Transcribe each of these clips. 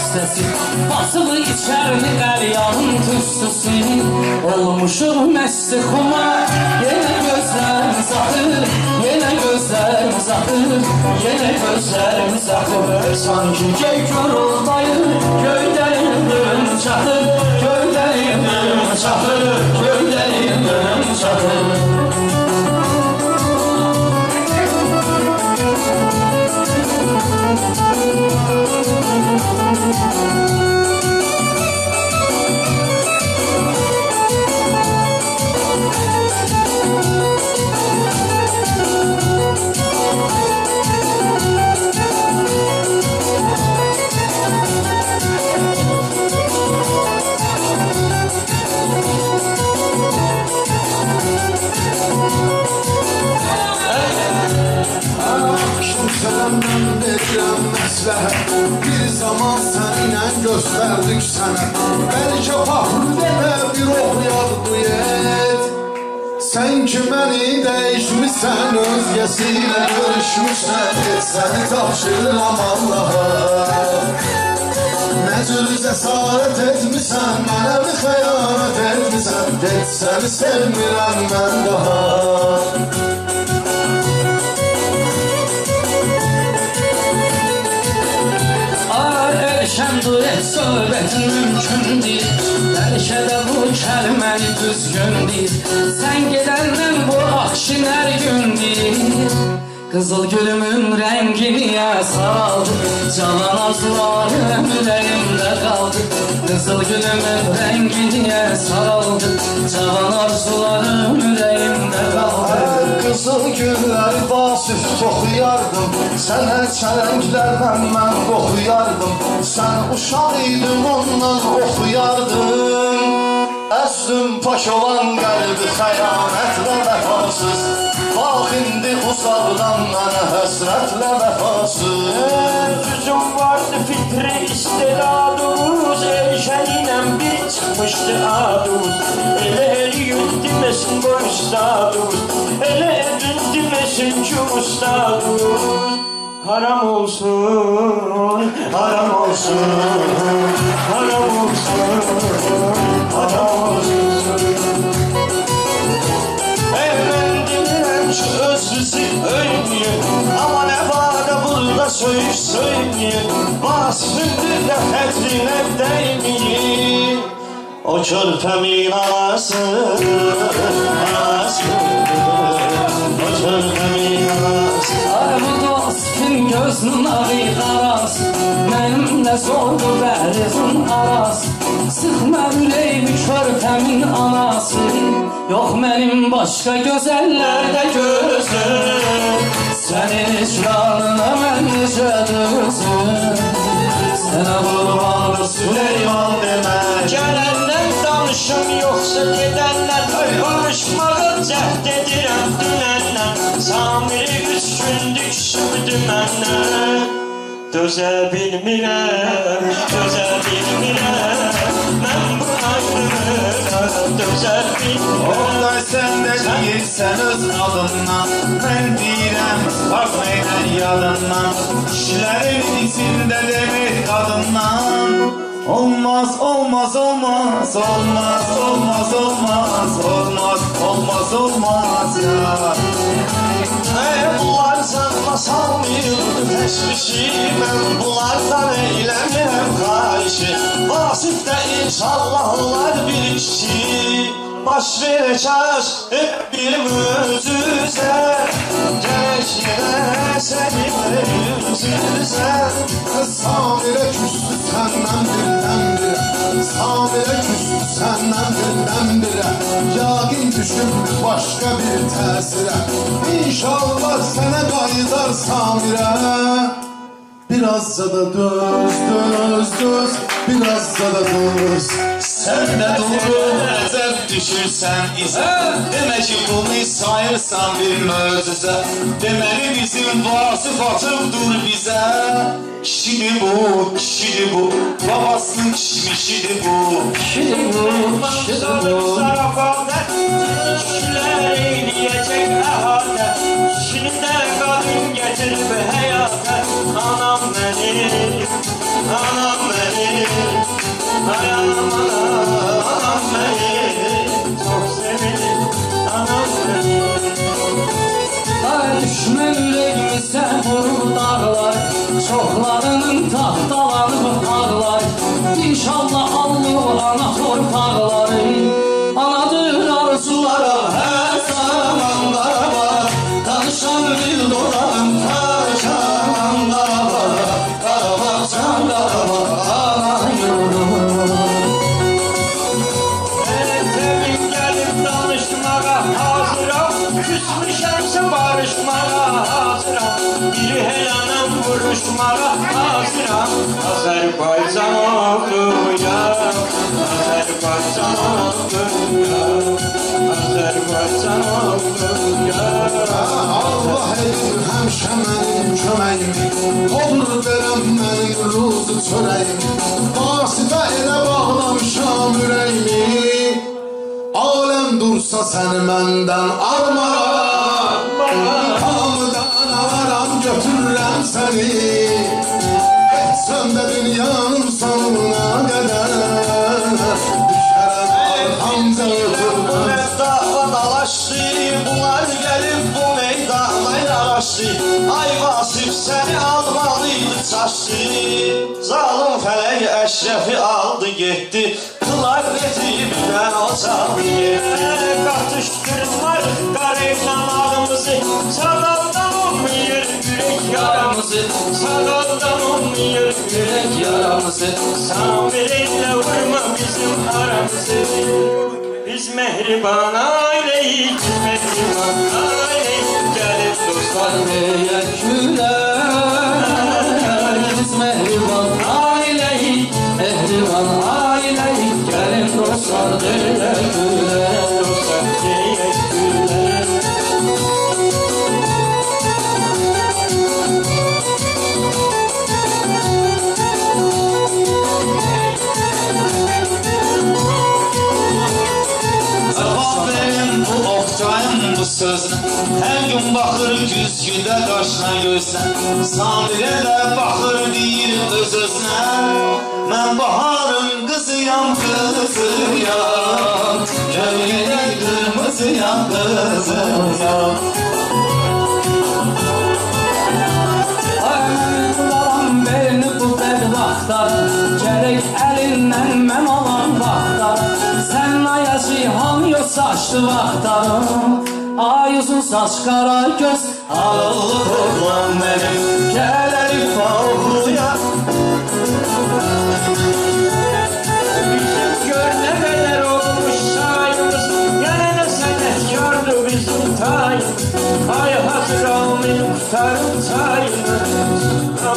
xəstəsi basılı içərmi qəlyanın tüstüsü olmuşum məsti xumar yenə gözlərim uzaqır yenə gözlərim uzaqır yenə gözlərim uzaqır sanki göy guruldayır göylərim çatır göylərim çatır göylərim çatır. Bir zaman seninle gösterdik sana belki fahır deme bir oxuyar duyet sen ki beni değişmişsen özgesiyle görüşmüşsen seni tapşırıram Allah'a ne cür cesaret etmişsen bana bir xəyanət etmişsen get seni sevmirəm ben daha. Şəndur et söhbətin mümkündür bəlkə də bu kəlməni düzgündür sən gedəndən bu akşinər gündür qızıl gülümün rənginiyə saraldı cavan arzularım ürəyimdə qaldı qızıl gülümün rənginiyə saraldı cavan arzularım ürəyimdə qaldı. Qızıl gülləri basıb toxuyardım sənə çələnglərdən mən qoxuyardım sən uşaq idin ondan oxuyardım əslüm paş olan qəlbi xəyanətlə vəfasız bax indi uzaqdan mənə həsrətlə vəfasız Üzüm vardı fitri istedadımız erişəninlə bir çıxmışdı adımız elə eliyün deməsin bu üstadımız elə edin deməsin ki ustadımız haram olsun haram olsun haram olsun haram olsun ben dinləm ki öz bizi öynüyor ama ne var da burada söyüş söylüyor vasfındır da xətrinə değmiyor o körpəmin anası anası o körpəmin anası bu dostun gözünün ağı qaras mənimlə zordu bərizin aras sıxma ürəyimi körpəmin anası yox mənim başqa gözəllərdə gözüm sənin icranına mən necə dözüm sənə qurbanı Süleyman demə Gələndən danışım yoxsa gedəndən barışmağa cəhd edirəm dünəndən Samiri 3 gündük sürdü məndən dözə bilmirəm mən bu ayrılığa dözə bilmirəm Oğlay sən də deyirsən öz adından mən deyirəm baxmayın yadından kişilərin içində demir qadından olmaz olmaz olmaz olmaz olmaz olmaz olmaz olmaz olmaz ya bunlar canına salmıyordum təşvişi mən bunlardan eyləmirəm xahişi vasif də inşallah olar bir kişi baş verəcək bir möcüzə gərək yenə səninlə yüz-üzə Samirə küstü səndən birdən-birə Samirə küstü səndən birdən-birə Yaqin düşüb başqa bir təsirə İnşallah sənə qayıdar Samirə Birazca da döz, döz, döz Birazca da döz Sən də durub əcəb düşürsən izə Demək ki bunu sayırsan bir möcüzə Deməli bizim vasif atıbdır bizə Kişidir bu, kişidir bu Babasının kişmişidir bu Kişidir bu, kişidir bu Kişilər eyləyəcək əhatə Kişindən qadın gətirib həyata Anam mənim, anam mənim ağlar, çoxlarının taxtalanıb ağlar. İnşallah Allah ana torpaqları, anadır arzulara hər zaman qarabar. Danışan dil dolan Qarşan Qarabağ, Qarabağcan Qarabağ, ana yurdum. Tebrik gelip danışmağa hazıram, küsmüşemse barışmağa hazıram. Biri helanım vuruşmağa hazıram. Azerbaycan oğluyam, Azerbaycan oğluyam, Azerbaycan oğluyam. Allah edir həmişə mənim köməyimi, olur verəm mənim ruzu çörəyimi. Qasidə elə bağlamışam ürəyimi, aləm dursa səni məndən armağan. Hamıdan alaram götürürəm səni, etsəm də dünyanın sonuna qədər. Düşərəm arxamca ötürməm. Dalaşdı, bunlar gelip bu meydana yaraşdı. Ay Vasif seni almalıydı çaşdı. Zalim felek Eşref'i aldı gitti, kılar rezibine o çaldı gitti. Katıştırdılar gariplanlarımızı, sakaldan olmuyor yürek yaramızı, sakaldan olmuyor yürek yaramızı. Samireyle vurma bizim aramızı. Biz mehriban aileyiz, biz mehriban aileyiz. Gelip dostlar Güler güler, biz mehriban aileyiz, mehriban aileyiz. Gelin dostlar güler güler, dostlar diyek güler. Bu Oktayın bu sözünə hər gün baxır güzgüdə qaşına gözlə. Samirə də baxır deyir öz-özünə, mən baharın qızıyam, qızıyam, gölgədə qırmızıyam, qızıyam. Aram belini bu bədvaxtda, gərək əlindən mən alan vaxtda. Sən ayacı ham yox saçlı vaxtlarım, ay uzun saç qara göz, ağıllı oğlan mənim, gələrək fağlıya. Bizim gör ne kadar olmuş sayımız, gene de sənətkardır bizim tayımız. Ay hazır olmayın tutarım sayımız,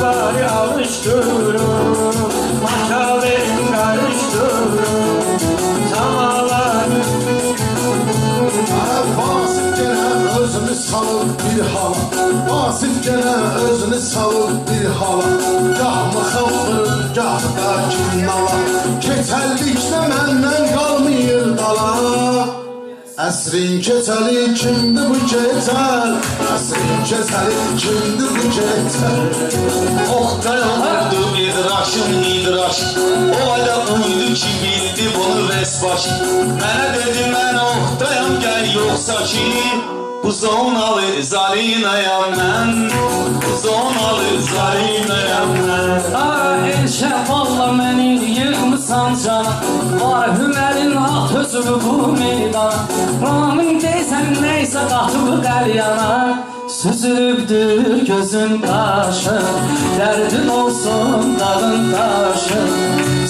bari alıştırın, maşa verin karıştırın. Samalar Vasif gene özünü salır bir hala, Vasif gene özünü salır bir hala. Gah mıxıldır, gah da kinnala, keçəllikdə məndən qalmayır dala. Əsrin keçəli kimdir bu keçəl, əsrin keçəli kimdir bu keçəl. Oktay oldu idraşım idraş, o ayda uydu ki bildi bunu vesbaş. Mənə dedi mən Oktayam gəl yoxsa ki, bu zonalı zalinayam mən, bu zonalı zalinayam mən. Elşəf valla məni yığmısan cana, var hümərin at özünü bu meydana. Ramın deysən neysə qatıb qəlyana, süzülübdür gözün qaşı, dərdin olsun dağın taşı.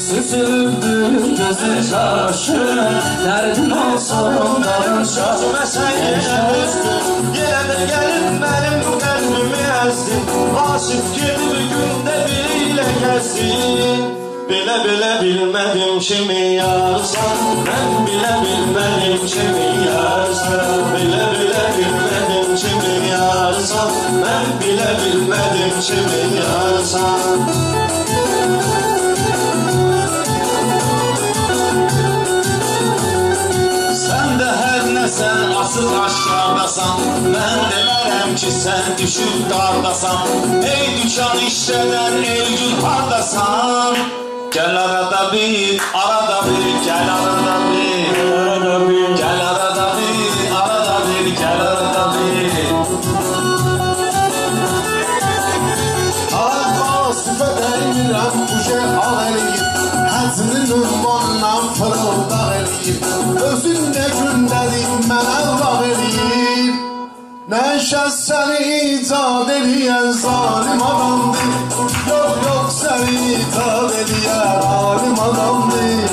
Süzülübdür gözün qaşı, dərdin olsun dağın taşı. Məsələn yenə üzdür, yenə də gəlib mənim bu qəlbimi əzdir. Vasif girdi gündə biriyle gəzdir. Belə bilmədim kimi yarsan, mən belə bilmədim kimi yarsan. Belə bilmədim kimi yarsan, mən belə bilmədim kimi yarsan. Sən də hər nə sən asıl aşkardasan, mən delərəm ki sən düşüb dardasan. Ey dükan işlədər, ey gün hardasan, gəl arada bir, arada bir, gəl arada bir, arada bir, gəl arada bir, arada bir, gəl arada bir. ünvanından fırıldaq eləyir. Özün nə gündəlik mənə lağ eləyir. Nə şəz səni icad eləyən zalim adamdır. Yox, yox, səni icad eləyən alim adamdır.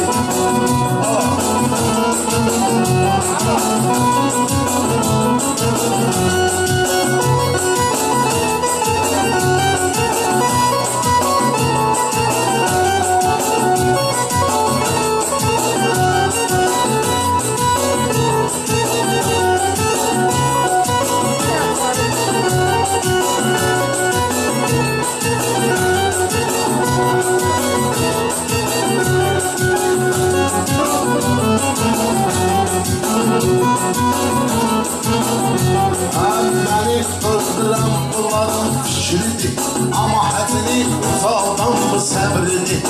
Məni öldürən bunların fikridir, amma hədini uzaqdan bu səbridir.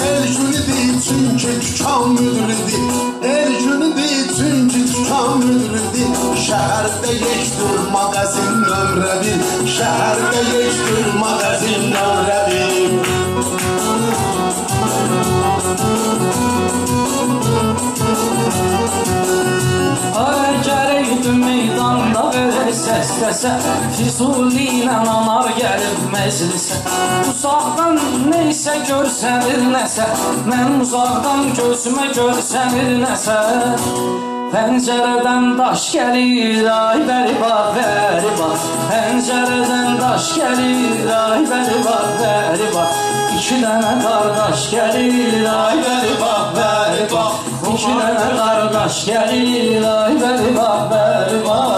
El günüdür çünki dükan müdürüdür, el günüdür çünki dükan müdürüdür. Şəhərdə yekdir mağazin nömrə bir, şəhərdə yekdir mağazin nömrə bir. Ay gərəkdir meydanda verək səsləsə, Füzuli ilə anar gəlib məclisə. Uzaqdan neysə görsənir nəsə, mən uzaqdan gözümə görsənir nəsə. Pəncərədən daş gəlir, ay bəri bax, bəri bax. Pəncərədən daş gəlir, ay bəri bax, bəri bax. İki dənə qardaş gəlir, ay bəri bax, bəri bax. İki dənə qardaş gəlir, ay bəri bax, bəri bax.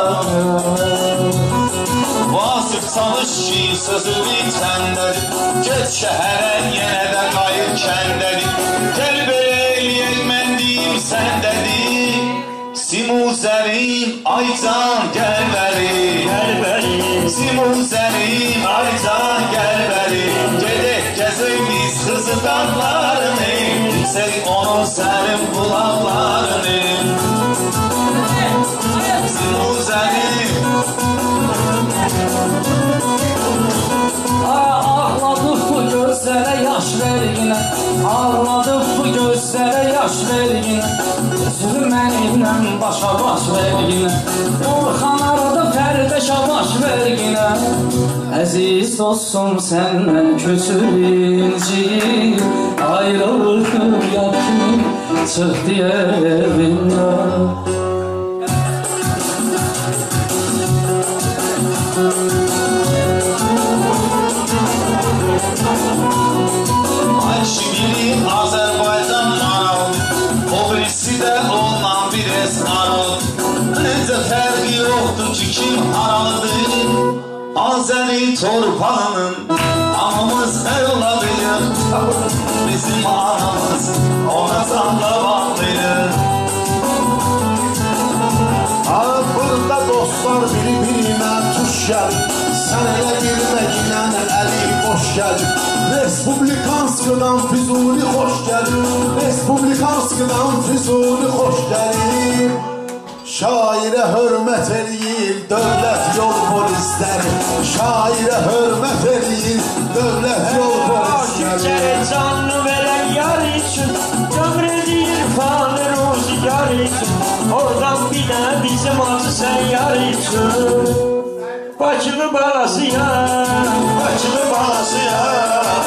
Vasif çalış ki sözü bitəndədir. Get şəhərə yenə də qayır kəndədir. Gəl belə eləyək mən deyim səndədir. Simuzəlim aycan gəl bəri, gəl bəri. Simuzəlim aycan gəl bəri. Gedək gəzək biz qızı dağlarını, bilsək onun sərin bulaqlarını. Simuzəlim ağladı bu gözlərə yaş ver yenə, ağladı bu gözlərə yaş ver yenə. Üzülü mənimlə başa baş ver yenə, Orxan arada Fərdəşə baş ver yenə. Əziz dostum səndən köçürüncü, ayrılırdım yad kimi çıxdı evindən. Biri Azərbaycan maralı, o birisi də ondan bir esnaralı. Necə fərqi yoxdur ki kim haralıdır, Azəri torpağının anamız hər ola bilir. Bizim anamız ona canla bağlıyır. Burada dostlar biri-birinə tuş gəlir, sən elə bilməklə əli boş gəlir. Respublikanskıdan Füzuli xoş gəlir, Respublikanskıdan Füzuli xoş gəlir. Şairə hörmət eləyir dövlət yol polisləri, şairə hörmət eləyir dövlət yol polisləri. Gərək canını verən yar üçün, ömr edir fanı ruzigar üçün. Oradan bir də bizim acı sən yar üçün. Bakılı balasıyam, Bakılı balasıyam,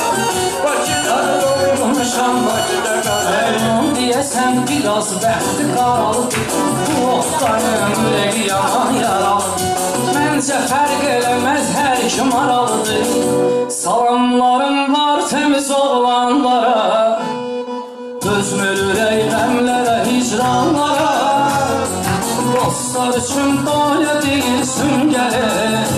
Bakıda doymuşam, Bakıda qalayım. Deyəsən biraz bəxti qaralıdır, bu oxtayın ürəyi yaman yaralı. Məncə fərq eləməz hər iki maralıdır. Salamlarım var təmiz oğlanlara, dözmür ürək qəmlərə, hicranlara. Dostlar üçün doya deyilsin gələk,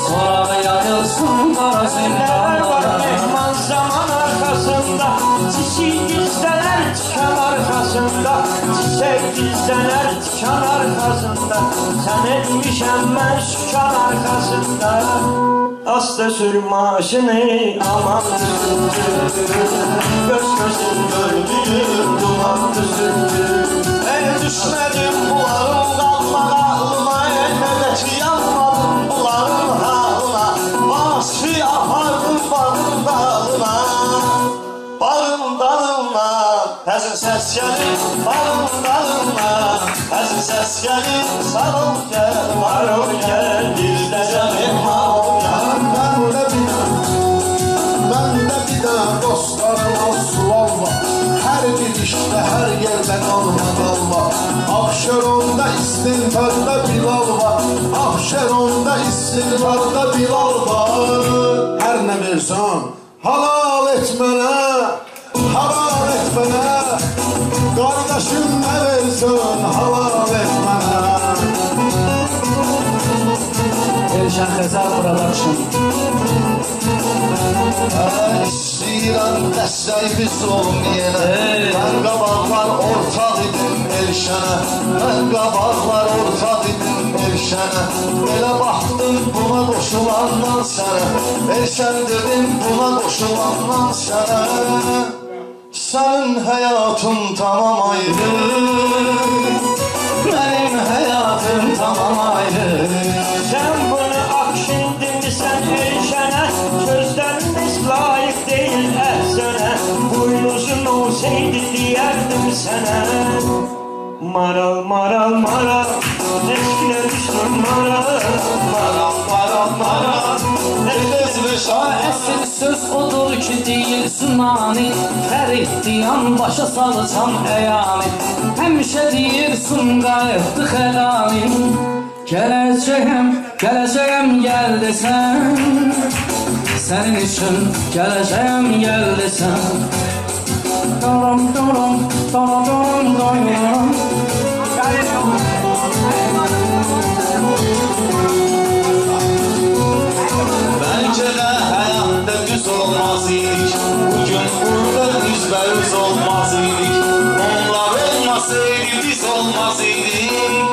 sonra yayılsın qara zindanlara. Mehman zaman arkasında, çiçek dizdeler çıkan arkasında, çiçek dizdeler çıkan arkasında. Sen etmişem ben şükan arkasında. Asla sür maaşını aman düzüldü, göz gözün gördüğüm duman düzüldü. Düşmədim buların qalmağa, elə ki yanmadım buların halına. Vasfi apardım bağın dalına, bağın dalına. Həzin səs gəlir, marul dalımdan. Həzin səs gəlir, sarıl gəl, marul gəl. Dildə gəlir, marul gəl. Məndə bir də dostlarıma sual var. Hər bir işdə, hər yerdə qalma. Abşeronda istintarda Bilal var. Abşeronda istintarda Bilal var. Hər nə versən, halal et mənə, halal et mənə. Qardaşım nə versən, halal et mənə. Elşən Xəzər Production. İstəyirəm dəstək biz olmayana. Mən qabaqlar ortaq idim Elşənə. Mən qabaqlar ortaq idim Elşənə. Elə baxdım buna qoşulandan sənə. Elşən dedim buna qoşulandan sənə. Sənin həyatın tamam ayrı, Mənim həyatım tamam ayrı. Sən bunu akşindirsən Elşənə, sözlərimiz layiq deyil əhsənə. Buynuzun olsaydı deyərdim sənə. Maral, maral, maral, eskiler düştüm maral. Maral, maral, maral, Əsl söz odur ki deyilsin mani, Fəriddiyan başa salacam əyani. Həmişə deyirsin qayıtdı xəlalim, Gələcəyəm, gələcəyəm gəl desən, Sənin üçün gələcəyəm gəl desən. Doram, doram, doram, doram, doram. Bəlkə də həyatda düz olmaz idik, bugün burada üzbəyüz olmaz idik. Onlar olmasaydı biz olmaz idik.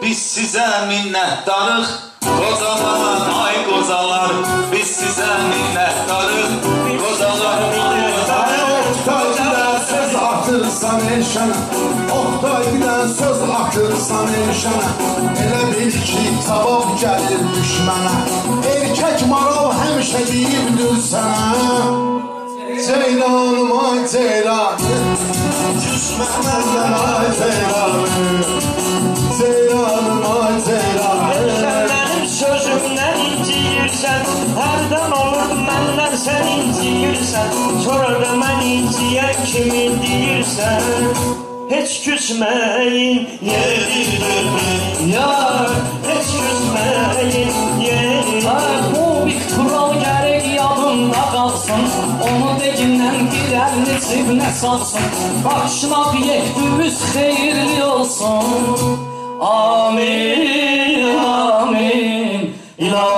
Biz sizə minnətdarıq, qocalar, ay qocalar. Biz sizə minnətdarıq, qocalar, ay qocalar. Oktay bir söz atırsan Elşənə, Oktay bir söz atırsan Elşənə. Elə bil ki tabaq gəlir düşmənə, erkək maral həmişə deyibdir sənə. Ceylanım ay ceylanım, düşmənəm ay ceylanım, Ceylanım ay ceylanım. Sen benim sözümden inciyirsen, herden olur məndən sen inciyirsen. Sonra da mən inciyen kimi deyirsən. Heç küsməyin yeridir Yar, Heç küsməyin yeridir. bu bir kural gərək yadında qalsın, Onu degindən bir əlini cibinə salsın, Başına biyektümüz xeyirli olsun. Amin, amin, ilahi.